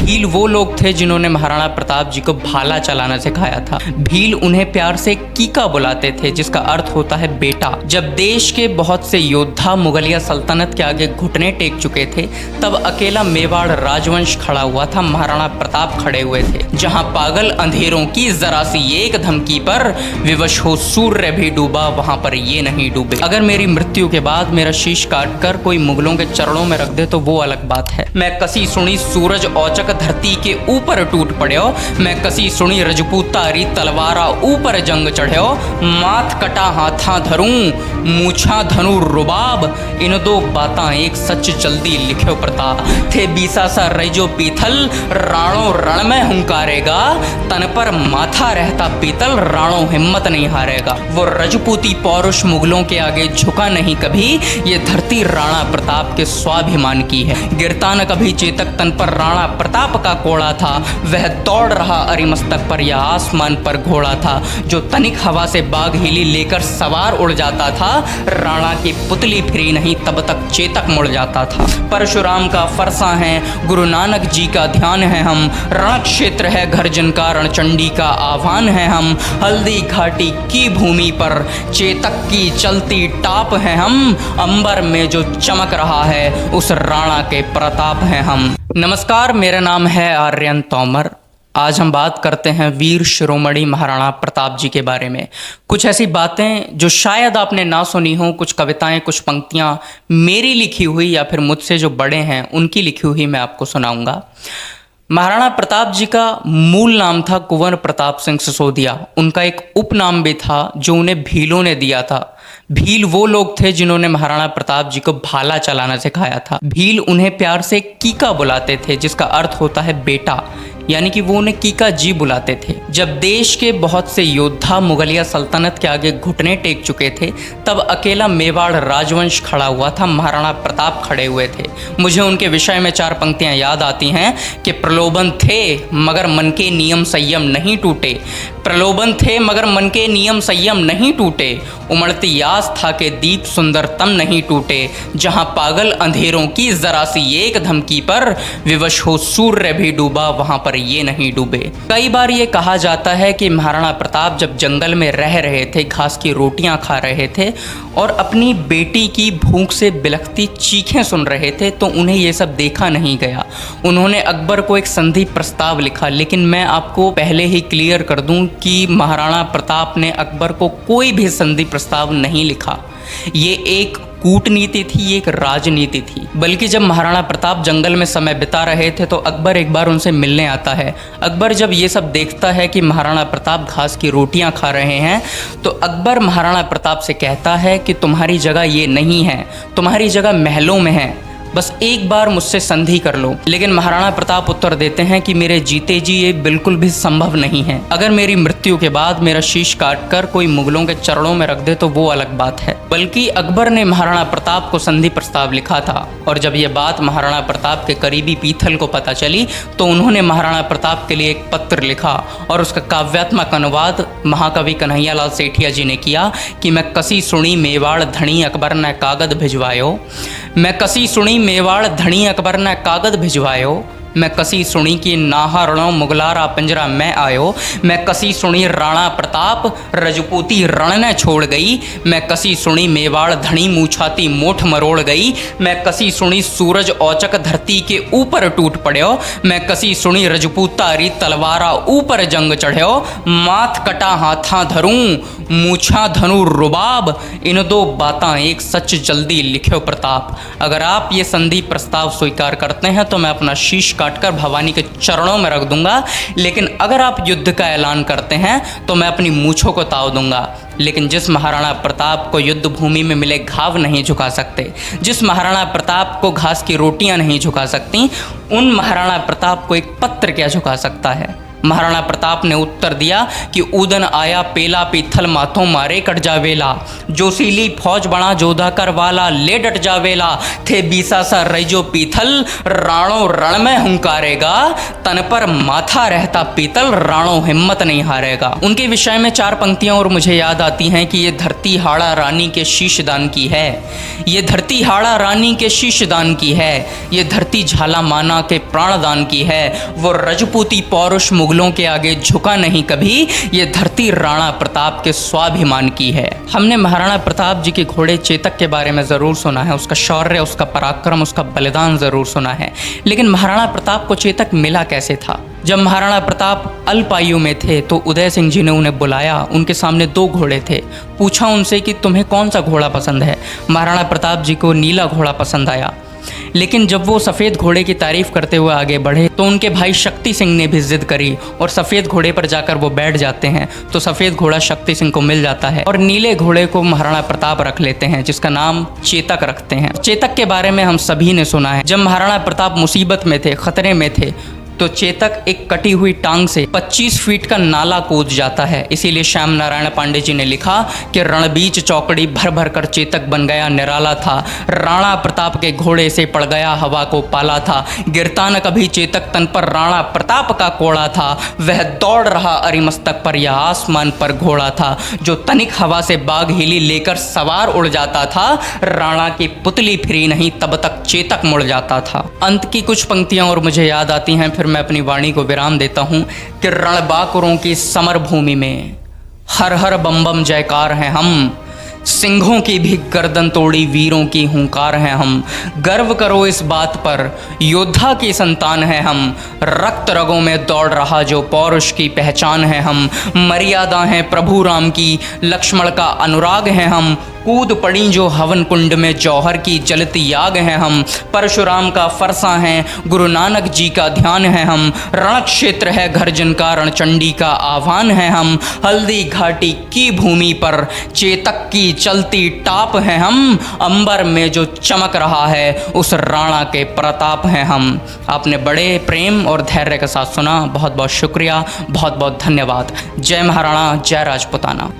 भील वो लोग थे जिन्होंने महाराणा प्रताप जी को भाला चलाना सिखाया था। भील उन्हें प्यार से कीका बुलाते थे, जिसका अर्थ होता है बेटा। जब देश के बहुत से योद्धा मुगलिया सल्तनत के आगे घुटने टेक चुके थे, तब अकेला मेवाड़ राजवंश खड़ा हुआ था। महाराणा प्रताप खड़े हुए थे। जहां पागल अंधेरों की जरा सी एक धमकी पर विवश हो सूर्य भी डूबा, वहां पर ये नहीं डूबे। अगर मेरी मृत्यु के बाद मेरा शीश काट कर कोई मुगलों के चरणों में रख दे तो वो अलग बात है। मैं कसी सुनी सूरज औचक धरती के ऊपर टूट पड़े हो, मैं कसी सुनी रजपूतारी तलवारा ऊपर जंग चढ़े हो, माथ कटा हाथा धरूं मूछा धनु रुबाब, इन दो बातां एक सच जल्दी लिख्यो प्रताप। थे बीसा सा रैजो पीथल राणो रण में हुंकारेगा, तन पर माथा रहता पीतल राणो हिम्मत नहीं हारेगा। वो रजपूती पौरुष मुगलों के आगे झुका नहीं कभी, ये धरती राणा प्रताप के स्वाभिमान की है। गिरता न कभी चेतक तन पर राणा प्रताप का कोड़ा था, वह दौड़ रहा अरिमस्तक पर या आसमान पर घोड़ा था। जो तनिक हवा से बाग हिली लेकर सवार उड़ जाता था, राणा की पुतली फिरी नहीं तब तक चेतक मुड़ जाता था। परशुराम का फरसा है, गुरु नानक जी का ध्यान है हम, रण क्षेत्र है गर्जन का, रणचंडी का आह्वान है हम। हल्दी घाटी की भूमि पर चेतक की चलती टाप है हम, अंबर में जो चमक रहा है उस राणा के प्रताप हैं हम। नमस्कार, मेरा नाम है आर्यन तोमर। आज हम बात करते हैं वीर शिरोमणि महाराणा प्रताप जी के बारे में। कुछ ऐसी बातें जो शायद आपने ना सुनी हो, कुछ कविताएं, कुछ पंक्तियां मेरी लिखी हुई या फिर मुझसे जो बड़े हैं उनकी लिखी हुई मैं आपको सुनाऊंगा। महाराणा प्रताप जी का मूल नाम था कुंवर प्रताप सिंह सिसोदिया। उनका एक उपनाम भी था जो उन्हें भीलों ने दिया था। भील वो लोग थे जिन्होंने महाराणा प्रताप जी को भाला चलाना सिखाया था। भील उन्हें प्यार से कीका बुलाते थे, जिसका अर्थ होता है बेटा, यानी कि वो उन्हें कीका जी बुलाते थे। जब देश के बहुत से योद्धा मुगलिया सल्तनत के आगे घुटने टेक चुके थे, तब अकेला मेवाड़ राजवंश खड़ा हुआ था। महाराणा प्रताप खड़े हुए थे। मुझे उनके विषय में 4 पंक्तियां याद आती हैं कि प्रलोभन थे मगर मन के नियम संयम नहीं टूटे, प्रलोभन थे मगर मन के नियम संयम नहीं टूटे, उमड़ती आस था के दीप सुंदरतम नहीं टूटे, जहां पागल अंधेरों की जरा सी एक धमकी पर विवश हो सूर्य भी डूबा, वहां पर ये नहीं डूबे। कई बार ये कहा जाता है कि महाराणा प्रताप जब जंगल में रह रहे थे, घास की रोटियां खा रहे थे और अपनी बेटी की भूख से बिलखती चीखें सुन रहे थे, तो उन्हें ये सब देखा नहीं गया। उन्होंने अकबर को एक संधि प्रस्ताव लिखा, लेकिन मैं आपको पहले ही क्लियर कर दूं कि महाराणा प्रताप ने अकबर को कोई भी संधि प्रस्ताव नहीं लिखा। ये एक कूटनीति थी, एक राजनीति थी। बल्कि जब महाराणा प्रताप जंगल में समय बिता रहे थे तो अकबर एक बार उनसे मिलने आता है। अकबर जब ये सब देखता है कि महाराणा प्रताप घास की रोटियां खा रहे हैं, तो अकबर महाराणा प्रताप से कहता है कि तुम्हारी जगह ये नहीं है, तुम्हारी जगह महलों में है, बस एक बार मुझसे संधि कर लो। लेकिन महाराणा प्रताप उत्तर देते हैं कि मेरे जीते जी ये बिल्कुल भी संभव नहीं है। अगर मेरी मृत्यु के बाद मेरा शीश काटकर कोई मुगलों के चरणों में रख दे तो वो अलग बात है। बल्कि अकबर ने महाराणा प्रताप को संधि प्रस्ताव लिखा था, और जब ये बात महाराणा प्रताप के करीबी पीथल को पता चली तो उन्होंने महाराणा प्रताप के लिए एक पत्र लिखा और उसका काव्यात्मक अनुवाद महाकवि कन्हैयालाल सेठिया जी ने किया कि मैं कसी सुनी मेवाड़ धनी अकबर ने कागद भिजवायो, मैं कसी सुनी मेवाड़ धनी अकबर ने कागद भिजवायो, मैं कसी सुनी की नाहा रणों मुगलारा पिंजरा में आयो, मैं कसी सुनी राणा प्रताप रजपूती रण ने छोड़ गई, मैं कसी सुनी मेवाड़ धनी मूछाती मोठ मरोड़ गई, मैं कसी सुनी सूरज औचक धरती के ऊपर टूट पड़ो, मैं कसी सुनी रजपूतारी तलवारा ऊपर जंग चढ़ो, माथ कटा हाथा धरूं मूछा धनु रुबाब, इन दो बातां एक सच जल्दी लिख्यो प्रताप। अगर आप ये संधि प्रस्ताव स्वीकार करते हैं तो मैं अपना शीश काटकर भवानी के चरणों में रख दूंगा, लेकिन अगर आप युद्ध का ऐलान करते हैं तो मैं अपनी मूछों को ताव दूंगा। लेकिन जिस महाराणा प्रताप को युद्ध भूमि में मिले घाव नहीं झुका सकते, जिस महाराणा प्रताप को घास की रोटियां नहीं झुका सकती, उन महाराणा प्रताप को एक पत्र क्या झुका सकता है। महाराणा प्रताप ने उत्तर दिया कि उदन आया पेला पीथल माथों मारे कट जावेला, जोशीली फौज बना जोधा कर वाला ले डट जावेला, थे बीसा सा रैजो पीथल राणो रण में हुंकारेगा, तन पर माथा रहता पीतल राणो हिम्मत नहीं हारेगा। उनके विषय में 4 पंक्तियां और मुझे याद आती हैं कि ये धरती हाड़ा रानी के शीश दान की है, ये धरती हाड़ा रानी के शीश दान की है, ये धरती झाला माना के प्राण दान की है, वो रजपूती पौरुष मुगलों के आगे झुका नहीं कभी, ये धरती राणा प्रताप के स्वाभिमान की है। हमने महाराणा प्रताप जी के घोड़े चेतक के बारे में ज़रूर सुना है, उसका शौर्य, उसका पराक्रम, उसका बलिदान ज़रूर सुना है, लेकिन महाराणा प्रताप को चेतक मिला कैसे था? जब महाराणा प्रताप अल्पायु में थे तो उदय सिंह जी ने उन्हें बुलाया, उनके सामने 2 घोड़े थे, पूछा उनसे कि तुम्हें कौन सा घोड़ा पसंद है। महाराणा प्रताप जी को नीला घोड़ा पसंद आया, लेकिन जब वो सफ़ेद घोड़े की तारीफ करते हुए आगे बढ़े तो उनके भाई शक्ति सिंह ने भी जिद करी और सफ़ेद घोड़े पर जाकर वो बैठ जाते हैं, तो सफ़ेद घोड़ा शक्ति सिंह को मिल जाता है और नीले घोड़े को महाराणा प्रताप रख लेते हैं, जिसका नाम चेतक रखते हैं। चेतक के बारे में हम सभी ने सुना है, जब महाराणा प्रताप मुसीबत में थे, खतरे में थे, तो चेतक एक कटी हुई टांग से 25 फीट का नाला कूद जाता है। इसीलिए श्याम नारायण पांडे जी ने लिखा कि रणबीच चौकड़ी भर भर कर चेतक बन गया निराला था, राणा प्रताप के घोड़े से पड़ गया हवा को पाला था, गिरता न कभी चेतक तन पर राणा प्रताप का कोड़ा था, वह दौड़ रहा अरिमस्तक पर या आसमान पर घोड़ा था, जो तनिक हवा से बाग हिली लेकर सवार उड़ जाता था, राणा की पुतली फिरी नहीं तब तक चेतक मुड़ जाता था। अंत की कुछ पंक्तियां और मुझे याद आती हैं, फिर मैं अपनी वाणी को विराम देता हूं कि रणबांकुरों की समर भूमि में हर हर बम बम जयकार हैं हम, सिंहों की भी गर्दन तोड़ी वीरों की हुंकार हैं हम, गर्व करो इस बात पर योद्धा की संतान है हम, रक्त रगों में दौड़ रहा जो पौरुष की पहचान है हम, मर्यादा है प्रभु राम की लक्ष्मण का अनुराग है हम, कूद पड़ी जो हवन कुंड में जौहर की जलती आग हैं हम, परशुराम का फरसा हैं गुरु नानक जी का ध्यान है हम, रण क्षेत्र है घर जिनका रणचंडी का आह्वान है हम, हल्दी घाटी की भूमि पर चेतक की चलती टाप है हम, अंबर में जो चमक रहा है उस राणा के प्रताप हैं हम। आपने बड़े प्रेम और धैर्य के साथ सुना, बहुत बहुत शुक्रिया, बहुत बहुत धन्यवाद। जय महाराणा, जय राजपुताना।